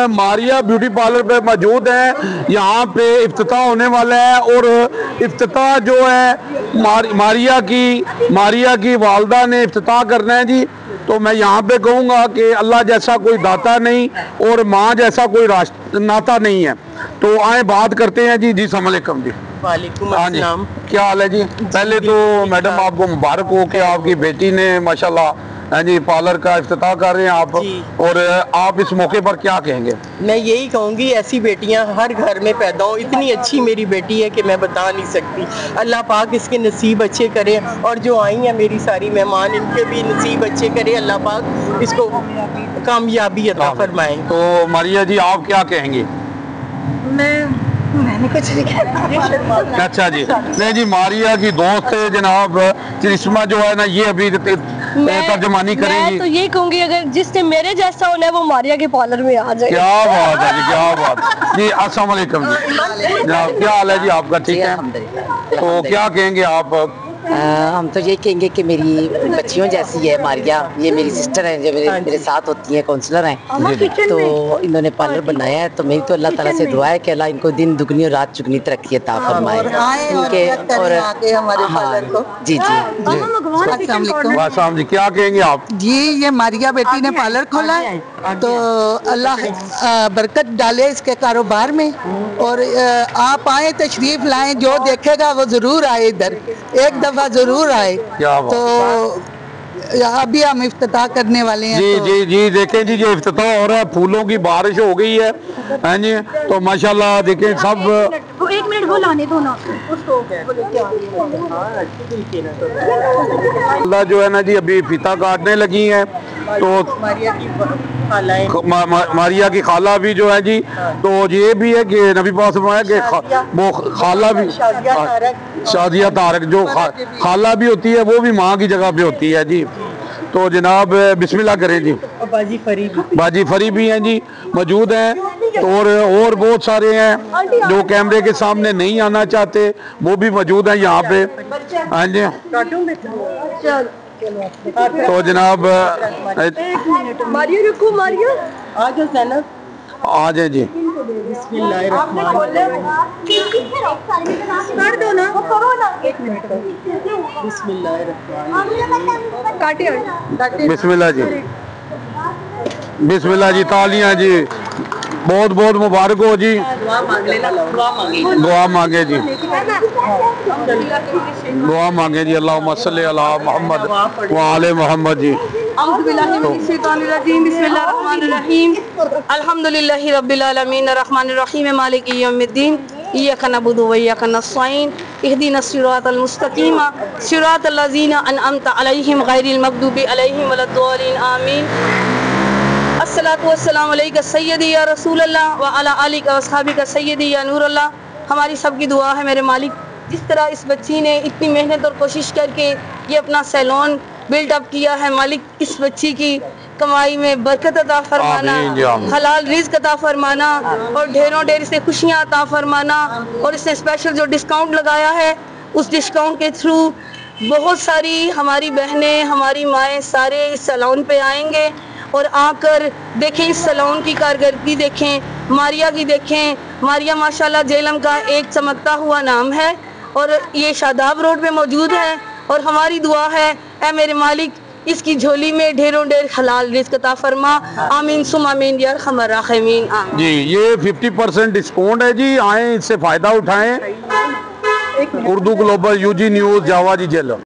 Maria beauty parlour पे मौजूद हैं। यहाँ पे इफ्तिताह होने वाला है और इफ्तिताह जो है मारिया की वालदा ने इफ्तिताह करना है जी। तो मैं यहाँ पे कहूँगा कि अल्लाह जैसा कोई दाता नहीं और माँ जैसा कोई नाता नहीं है। तो आए बात करते हैं जी। जी अस्सलाम वालेकुम जी। वालेकुम अस्सलाम। क्या हाल है जी? पहले तो मैडम आपको मुबारक हो कि आपकी बेटी ने माशाल्लाह जी पार्लर का इफ्तिताह कर रहे हैं आप, और आप इस मौके पर क्या कहेंगे? मैं यही कहूँगी ऐसी बेटियां हर घर में पैदा हो। इतनी अच्छी मेरी बेटी है कि मैं बता नहीं सकती। अल्लाह पाक इसके नसीब अच्छे करे और जो आई हैं मेरी सारी मेहमान इनके भी नसीब अच्छे करे। अल्लाह पाक इसको कामयाबी अता फरमाए। तो मारिया जी आप क्या कहेंगे? मैंने कुछ नहीं कहा। अच्छा जी। नहीं जी, मारिया की दोस्त है जनाब करिश्मा जो है ना, ये अभी तर्जमानी करेंगी। मैं तो ये कहूँगी अगर जिसने मेरे जैसा होना है वो मारिया के पार्लर में आ जाए। क्या बात है जी, क्या बात जी। अस्सलाम वालेकुम जी। जनाब क्या हाल है जी आपका? ठीक है। तो क्या कहेंगे आप? हम तो यही कहेंगे कि मेरी बच्चियों जैसी है मारिया। ये मेरी सिस्टर हैं जो मेरे साथ होती हैं, काउंसलर हैं। तो इन्होंने पार्लर बनाया है। तो मेरी तो अल्लाह ताला से दुआ है कि अल्लाह इनको दिन दुगनी और रात चुगनी तरक्की अता फरमाए इनके। और हाँ जी जी। अस्सलाम जी, क्या कहेंगे आप? जी ये मारिया बेटी ने पार्लर खोला है तो अल्लाह बरकत डाले इसके कारोबार में। और आप आए तशरीफ लाएं, जो देखेगा वो जरूर आए, इधर एक दफा जरूर आए। तो अभी हम इफ्तिताह करने वाले हैं। जी जी जी देखें जी, ये इफ्तिताह हो रहा है, फूलों की बारिश हो गई है हैं जी। तो माशाल्लाह देखें सब। एक मिनट वो लाने दो ना उसको। अल्लाह जो है ना जी अभी फीता काटने लगी हैं। तो मारिया की खाला भी जो है जी, तो ये भी है कि नबी पाक फरमाया कि वो खाला भी शादिया तारक जो खाला भी होती है वो भी माँ की जगह पे होती है जी। तो जनाब बिस्मिल्लाह करें जी। बाजी फरी भी हैं जी मौजूद हैं। तो और बहुत सारे हैं जो कैमरे के सामने नहीं आना चाहते, वो भी मौजूद हैं यहाँ पे। हाँ जी। तो जनाब आ जाए जी। बिस्मिल्लाह जी, बिस्मिल्लाह जी। तालियां जी, बहुत बहुत मुबारक हो जी। दुआ मांगे जी, दुआ मांगे जी। अल्लाहुम्मा सल्ली अला मोहम्मद व आले मोहम्मद जी। अल्हम्दुलिल्लाहि रब्बिल आलमीन अर्रहमानिर रहीम मालिकी यौमिद्दीन इय्याका नअबुदु व इय्याका नस्तईन इहदिनस सिरातल मुस्तकीम सिरातल लज़ीना अनअमता अलैहिम गैरिल मग़दूबि अलैहिम वलद्दालिन आमीन। अस्सलातु वस्सलामु अलैका सय्यदी या रसूल अल्लाह व अला आलिका व अस्हाबिका सय्यदी या नूर अल्लाह। हमारी सबकी दुआ है मेरे मालिक, जिस तरह इस बच्ची ने इतनी मेहनत और कोशिश करके ये अपना सैलून बिल्डअप किया है, मालिक इस बच्ची की कमाई में बरकत अता फरमाना, हलाल रिज़्क अता फरमाना और ढेरों ढेर से खुशियाँ अता फरमाना। और इसने स्पेशल जो डिस्काउंट लगाया है उस डिस्काउंट के थ्रू बहुत सारी हमारी बहनें, हमारी माएँ सारे इस सैलून पे आएंगे और आकर देखें इस सैलून की कारकर्दगी, देखें मारिया की, देखें मारिया माशाल्लाह जेलम का एक चमकता हुआ नाम है और ये शादाब रोड पे मौजूद है। और हमारी दुआ है ऐ मेरे मालिक इसकी झोली में ढेरों ढेर हलाल रिज़्क अता फरमा। आमीन सुम आमीन या अरहमर राहिमीन। जी ये 50% डिस्काउंट है जी, आए इससे फ़ायदा उठाएं। उर्दू ग्लोबल, यूजी न्यूज़, जावा जी जेलम।